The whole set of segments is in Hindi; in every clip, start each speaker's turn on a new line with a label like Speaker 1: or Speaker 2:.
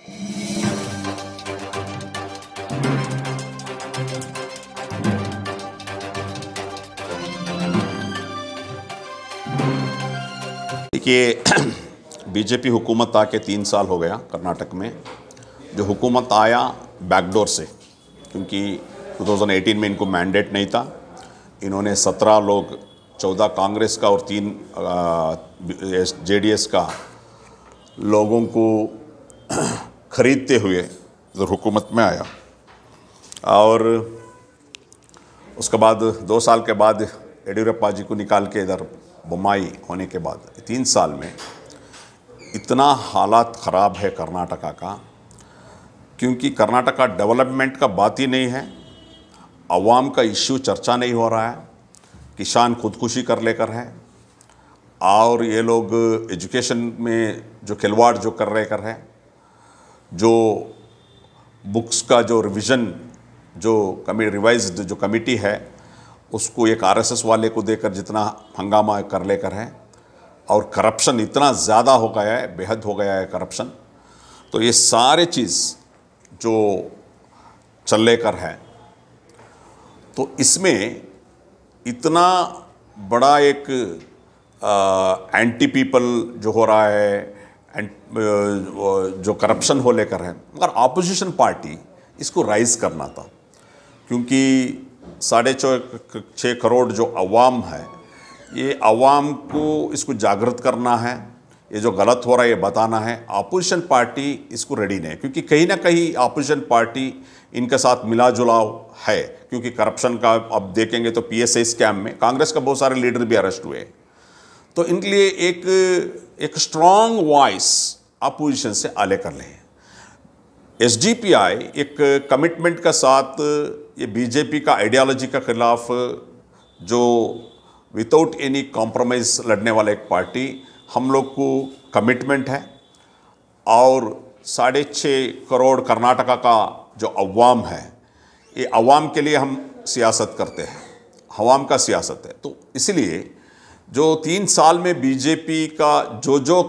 Speaker 1: देखिए, बीजेपी हुकूमत आके 3 साल हो गया कर्नाटक में। जो हुकूमत आया बैकडोर से, क्योंकि 2018 में इनको मैंडेट नहीं था। इन्होंने 17 लोग, 14 कांग्रेस का और 3 जेडीएस का लोगों को खरीदते हुए इधर हुकूमत में आया। और उसके बाद 2 साल के बाद येडियुरप्पा जी को निकाल के इधर बुम्माई होने के बाद 3 साल में इतना हालात ख़राब है कर्नाटका का, क्योंकि कर्नाटका डेवलपमेंट का बात ही नहीं है। अवाम का इश्यू चर्चा नहीं हो रहा है। किसान खुदकुशी कर लेकर है, और ये लोग एजुकेशन में जो खिलवाड़ जो कर हैं, जो बुक्स का जो रिवीजन जो रिवाइज्ड जो कमेटी है उसको एक आरएसएस वाले को देकर जितना हंगामा कर लेकर है, और करप्शन इतना ज़्यादा हो गया है, बेहद हो गया है करप्शन। तो ये सारे चीज़ जो चल लेकर है, तो इसमें इतना बड़ा एक एंटी पीपल जो हो रहा है, जो करप्शन हो लेकर है, मगर ऑपोजिशन पार्टी इसको राइज करना था, क्योंकि 6.5 करोड़ जो अवाम है, ये अवाम को इसको जागृत करना है। ये जो गलत हो रहा है ये बताना है। अपोजिशन पार्टी इसको रेडी नहीं है, क्योंकि कहीं ना कहीं अपोजिशन पार्टी इनके साथ मिला जुलाव है, क्योंकि करप्शन का अब देखेंगे तो पीएसए स्कैम में कांग्रेस का बहुत सारे लीडर भी अरेस्ट हुए। तो इनके लिए एक स्ट्रॉन्ग वॉइस अपोजिशन से आले कर लें। एसडीपीआई एक कमिटमेंट के साथ ये बीजेपी का आइडियोलॉजी के खिलाफ जो विदाउट एनी कॉम्प्रोमाइज़ लड़ने वाला एक पार्टी, हम लोग को कमिटमेंट है। और 6.5 करोड़ कर्नाटका का जो अवाम है, ये अवाम के लिए हम सियासत करते हैं, अवाम का सियासत है। तो इसलिए जो 3 साल में बीजेपी का जो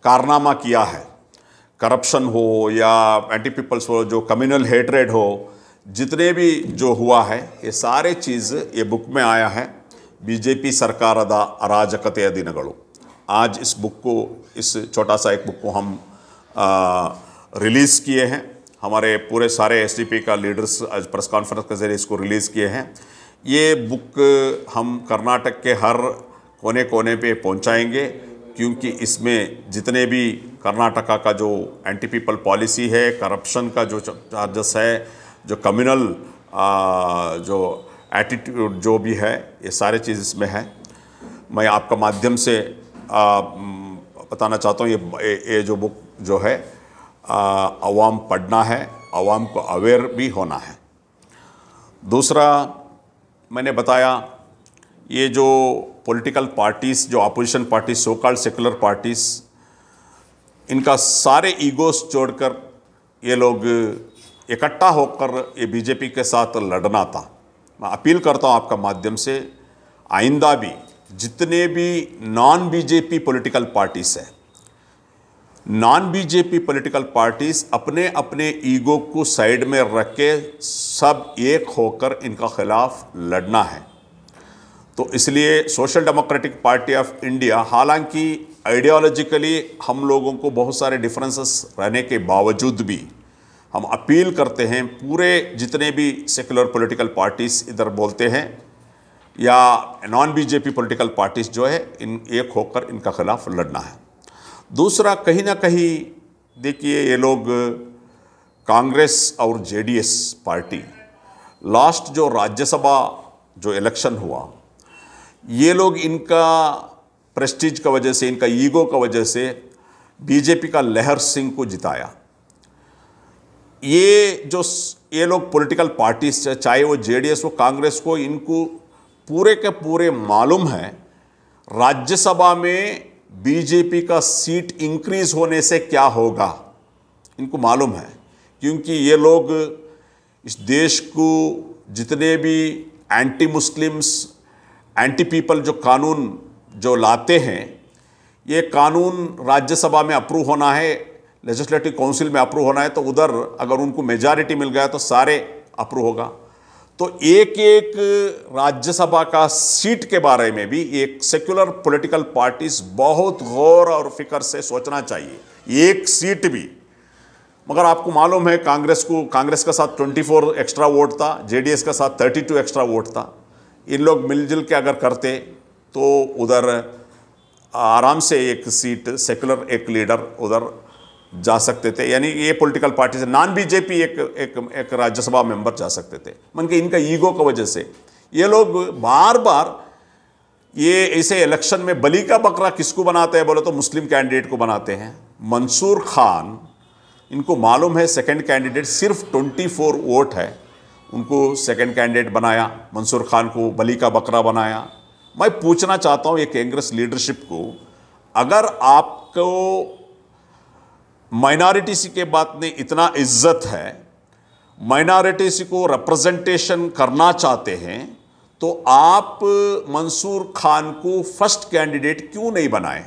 Speaker 1: कारनामा किया है, करप्शन हो या एंटी पीपल्स हो, जो कम्युनल हेट्रेड हो, जितने भी जो हुआ है, ये सारे चीज़ ये बुक में आया है। बीजेपी सरकाರದ अराजकತೆಯ दिनಗಳು। आज इस बुक को, इस छोटा सा एक बुक को हम रिलीज़ किए हैं। हमारे पूरे सारे एसडीपी का लीडर्स आज प्रेस कॉन्फ्रेंस के जरिए इसको रिलीज़ किए हैं। ये बुक हम कर्नाटक के हर कोने कोने पे पहुंचाएंगे, क्योंकि इसमें जितने भी कर्नाटका का जो एंटी पीपल पॉलिसी है, करप्शन का जो चार्जेस है, जो कम्युनल जो एटीट्यूड जो भी है, ये सारे चीज़ इसमें है। मैं आपका माध्यम से बताना चाहता हूँ, ये जो बुक जो है अवाम पढ़ना है, अवाम को अवेयर भी होना है। दूसरा मैंने बताया, ये जो पॉलिटिकल पार्टीज़, जो opposition parties, so called secular parties, इनका सारे ईगोस छोड़कर ये लोग इकट्ठा होकर ये बीजेपी के साथ लड़ना था। मैं अपील करता हूँ आपका माध्यम से, आइंदा भी जितने भी नॉन बीजेपी पॉलिटिकल पार्टीज़ है, नॉन बीजेपी पॉलिटिकल पार्टीज़ अपने अपने ईगो को साइड में रख के सब एक होकर इनका खिलाफ लड़ना है। तो इसलिए social democratic party of India, हालांकि आइडियोलॉजिकली हम लोगों को बहुत सारे डिफरेंसेस रहने के बावजूद भी हम अपील करते हैं, पूरे जितने भी सेकुलर पॉलिटिकल पार्टीज़ इधर बोलते हैं या नॉन बीजेपी पॉलिटिकल पार्टीज़ जो है, इन एक होकर इनका खिलाफ लड़ना है। दूसरा, कहीं ना कहीं देखिए, ये लोग कांग्रेस और जेडीएस पार्टी, लास्ट जो राज्यसभा जो इलेक्शन हुआ, ये लोग इनका प्रेस्टीज का वजह से, इनका ईगो का वजह से बीजेपी का लहर सिंह को जिताया। ये लोग पॉलिटिकल पार्टीज, चाहे वो जेडीएस हो कांग्रेस को, इनको पूरे के पूरे मालूम है राज्यसभा में बीजेपी का सीट इंक्रीज होने से क्या होगा। इनको मालूम है, क्योंकि ये लोग इस देश को जितने भी एंटी मुस्लिम्स, एंटी पीपल जो कानून जो लाते हैं, ये कानून राज्यसभा में अप्रूव होना है, लेजिस्लेटिव काउंसिल में अप्रूव होना है तो उधर अगर उनको मेजॉरिटी मिल गया तो सारे अप्रूव होगा। तो एक एक राज्यसभा का सीट के बारे में भी एक सेक्युलर पॉलिटिकल पार्टीज बहुत गौर और फिक्र से सोचना चाहिए, एक सीट भी। मगर आपको मालूम है कांग्रेस का साथ 24 एक्स्ट्रा वोट था, जेडीएस का साथ 32 एक्स्ट्रा वोट था। इन लोग मिलजुल के अगर करते तो उधर आराम से एक सीट सेक्युलर एक लीडर उधर जा सकते थे, यानी ये पॉलिटिकल पार्टी से नॉन बीजेपी एक राज्यसभा मेंबर जा सकते थे। मन के इनका ईगो की वजह से ये लोग बार बार ये ऐसे इलेक्शन में बलि का बकरा किसको बनाते हैं बोले तो मुस्लिम कैंडिडेट को बनाते हैं। मंसूर खान, इनको मालूम है सेकंड कैंडिडेट सिर्फ 24 वोट है, उनको सेकंड कैंडिडेट बनाया, मंसूर खान को बलि का बकरा बनाया। मैं पूछना चाहता हूँ ये कांग्रेस लीडरशिप को, अगर आपको माइनॉरिटीज के बात में इतना इज्जत है, माइनॉरिटीज को रिप्रेजेंटेशन करना चाहते हैं, तो आप मंसूर खान को फर्स्ट कैंडिडेट क्यों नहीं बनाए?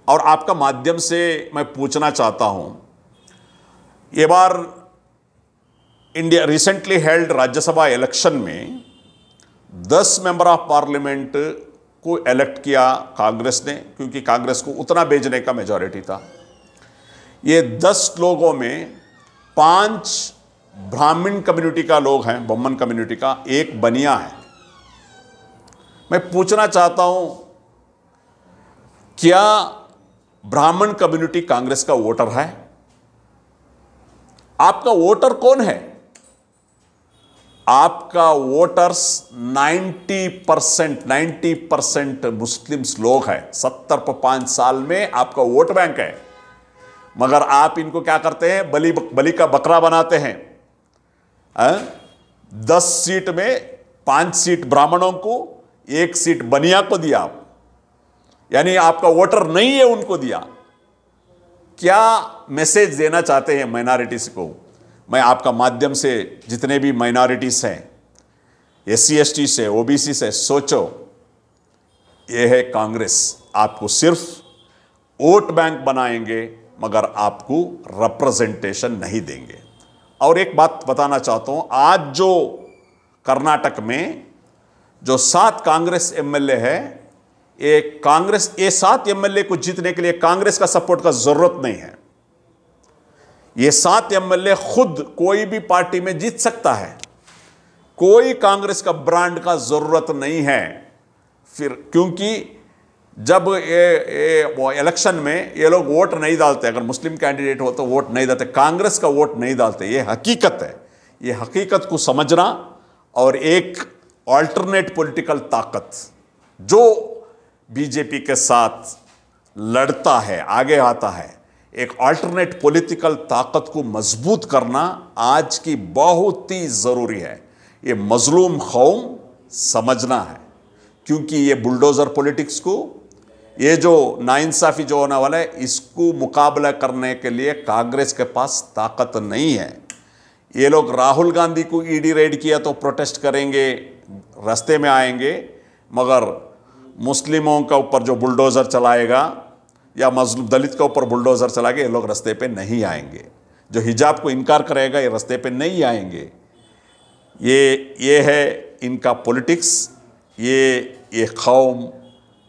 Speaker 1: और आपका माध्यम से मैं पूछना चाहता हूं, ये बार India recently held Rajya Sabha election में 10 मेंबर ऑफ पार्लियामेंट को इलेक्ट किया कांग्रेस ने, क्योंकि कांग्रेस को उतना भेजने का मेजॉरिटी था। ये 10 लोगों में 5 ब्राह्मण कम्युनिटी का लोग हैं, ब्राह्मण कम्युनिटी का, एक बनिया है। मैं पूछना चाहता हूं, क्या ब्राह्मण कम्युनिटी कांग्रेस का वोटर है? आपका वोटर कौन है? आपका वोटर्स 90% मुस्लिम्स लोग हैं। 70 पर 5 साल में आपका वोट बैंक है, मगर आप इनको क्या करते हैं? बलि का बकरा बनाते हैं। 10 सीट में 5 सीट ब्राह्मणों को, 1 सीट बनिया को दिया आप, यानी आपका वोटर नहीं है उनको दिया। क्या मैसेज देना चाहते हैं माइनॉरिटीज को? मैं आपका माध्यम से जितने भी माइनॉरिटीज हैं, SC ST से, OBC से, सोचो, यह है कांग्रेस आपको सिर्फ वोट बैंक बनाएंगे मगर आपको रिप्रेजेंटेशन नहीं देंगे। और एक बात बताना चाहता हूं, आज जो कर्नाटक में जो 7 कांग्रेस MLA है, ये 7 MLA को जीतने के लिए कांग्रेस का सपोर्ट का जरूरत नहीं है। ये 7 MLA खुद कोई भी पार्टी में जीत सकता है, कोई कांग्रेस का ब्रांड का जरूरत नहीं है। फिर क्योंकि जब वो इलेक्शन में ये लोग वोट नहीं डालते, अगर मुस्लिम कैंडिडेट हो तो वोट नहीं डालते, कांग्रेस का वोट नहीं डालते, ये हकीकत है। ये हकीकत को समझना और एक अल्टरनेट पॉलिटिकल ताकत जो बीजेपी के साथ लड़ता है, आगे आता है, एक अल्टरनेट पॉलिटिकल ताकत को मजबूत करना आज की बहुत ही ज़रूरी है। ये मजलूम कौम समझना है, क्योंकि ये बुलडोज़र पॉलिटिक्स को, ये जो नाइंसाफ़ी जो होने वाला है, इसको मुकाबला करने के लिए कांग्रेस के पास ताकत नहीं है। ये लोग राहुल गांधी को ED रेड किया तो प्रोटेस्ट करेंगे, रास्ते में आएंगे, मगर मुस्लिमों का ऊपर जो बुलडोज़र चलाएगा या मजलूम दलित के ऊपर बुलडोज़र चलाएगा, ये लोग रास्ते पे नहीं आएंगे। जो हिजाब को इनकार करेगा ये रास्ते पे नहीं आएंगे। ये है इनका पॉलिटिक्स। ये कौम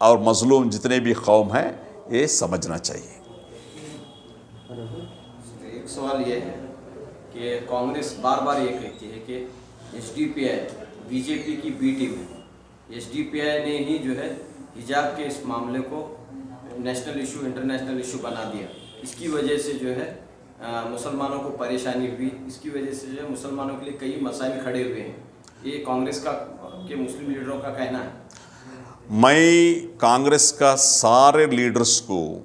Speaker 1: और मजलूम जितने भी कौम हैं, ये समझना चाहिए।
Speaker 2: एक सवाल ये है कि कांग्रेस बार बार ये कहती है कि SDPI बीजेपी की B टीम है। SDPI ने ही जो है हिजाब के इस मामले को नेशनल इशू, इंटरनेशनल इशू बना दिया। इसकी वजह से जो है मुसलमानों को परेशानी हुई, इसकी वजह से जो है मुसलमानों के लिए कई मसाइल खड़े हुए हैं। ये कांग्रेस के मुस्लिम लीडरों का कहना है।
Speaker 1: मैं कांग्रेस का सारे लीडर्स को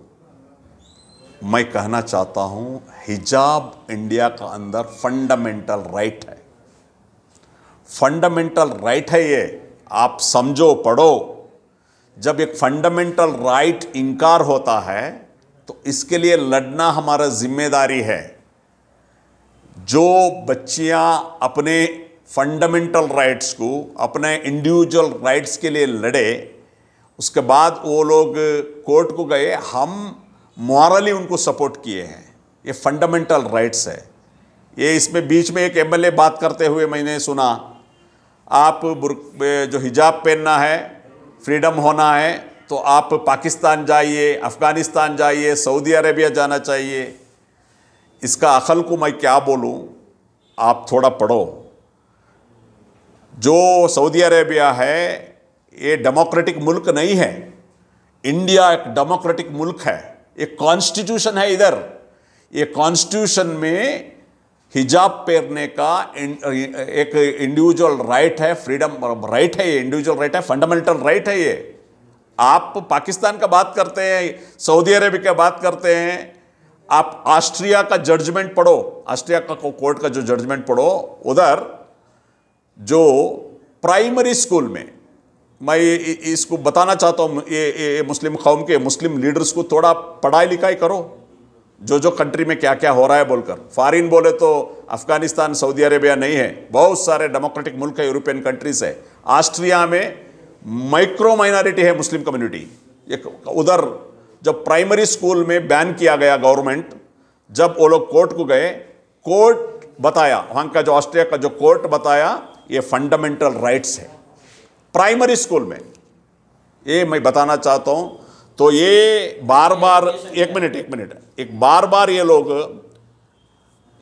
Speaker 1: मैं कहना चाहता हूं, हिजाब इंडिया का अंदर फंडामेंटल राइट है। फंडामेंटल राइट है, ये आप समझो, पढ़ो। जब एक फंडामेंटल राइट इनकार होता है तो इसके लिए लड़ना हमारा जिम्मेदारी है। जो बच्चियां अपने फंडामेंटल राइट्स को, अपने इंडिविजुअल राइट्स के लिए लड़े, उसके बाद वो लोग कोर्ट को गए, हम मॉरली उनको सपोर्ट किए हैं। ये फंडामेंटल राइट्स है। ये इसमें बीच में एक एमएलए बात करते हुए मैंने सुना, आप जो हिजाब पहनना है, फ्रीडम होना है, तो आप पाकिस्तान जाइए, अफ़गानिस्तान जाइए, सऊदी अरेबिया जाना चाहिए। इसका अकल को मैं क्या बोलूं, आप थोड़ा पढ़ो। जो सऊदी अरेबिया है ये डेमोक्रेटिक मुल्क नहीं है, इंडिया एक डेमोक्रेटिक मुल्क है, एक कॉन्स्टिट्यूशन है इधर। ये कॉन्स्टिट्यूशन में हिजाब पहनने का एक इंडिविजुअल राइट है, फ्रीडम राइट है, ये इंडिविजुअल राइट है, फंडामेंटल राइट है ये। आप पाकिस्तान का बात करते हैं, सऊदी अरेबिया का बात करते हैं, आप ऑस्ट्रिया का जजमेंट पढ़ो, ऑस्ट्रिया का कोर्ट का जो जजमेंट पढ़ो, उधर जो प्राइमरी स्कूल में, मैं इसको बताना चाहता हूँ, ये मुस्लिम कौम के मुस्लिम लीडर्स को थोड़ा पढ़ाई लिखाई करो, जो कंट्री में क्या क्या हो रहा है बोलकर। फॉरेन बोले तो अफगानिस्तान सऊदी अरेबिया नहीं है, बहुत सारे डेमोक्रेटिक मुल्क है, यूरोपियन कंट्रीज है। ऑस्ट्रिया में माइक्रो माइनॉरिटी है मुस्लिम कम्युनिटी। उधर जब प्राइमरी स्कूल में बैन किया गया गवर्नमेंट, जब वो लोग कोर्ट को गए, कोर्ट बताया, वहाँ का जो ऑस्ट्रिया का जो कोर्ट बताया, ये फंडामेंटल राइट्स है प्राइमरी स्कूल में। ये मैं बताना चाहता हूँ। तो ये बार बार एक मिनट बार बार ये लोग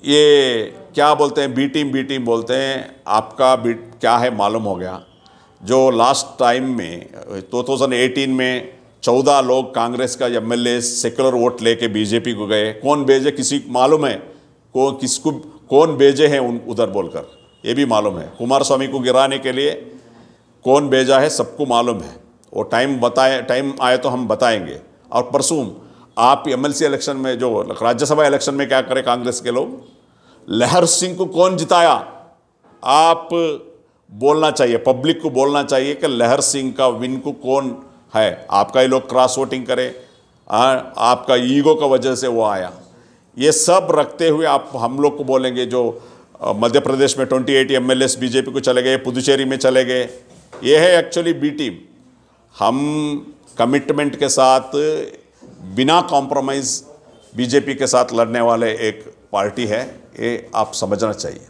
Speaker 1: ये क्या बोलते हैं, बी टीम बोलते हैं। आपका बी क्या है मालूम हो गया। जो लास्ट टाइम में 2018 में 14 लोग कांग्रेस का एमएलए सेकुलर वोट लेके बीजेपी को गए, कौन भेजे किसी को मालूम है? किसको कौन भेजे हैं उधर बोलकर, ये भी मालूम है। कुमार स्वामी को गिराने के लिए कौन भेजा है सबको मालूम है। वो टाइम आए तो हम बताएंगे। और परसों आप एमएलसी इलेक्शन में, जो राज्यसभा इलेक्शन में क्या करे कांग्रेस के लोग, लहर सिंह को कौन जिताया? आप बोलना चाहिए, पब्लिक को बोलना चाहिए कि लहर सिंह का विन को कौन है। आपका ही लोग क्रॉस वोटिंग करे, आपका ईगो का वजह से वो आया। ये सब रखते हुए आप हम लोग को बोलेंगे, जो मध्य प्रदेश में 28 एमएलएस बीजेपी को चले गए, पुदुचेरी में चले गए, ये है एक्चुअली बी टीम। हम कमिटमेंट के साथ बिना कॉम्प्रोमाइज़ बीजेपी के साथ लड़ने वाले एक पार्टी है, ये आप समझना चाहिए।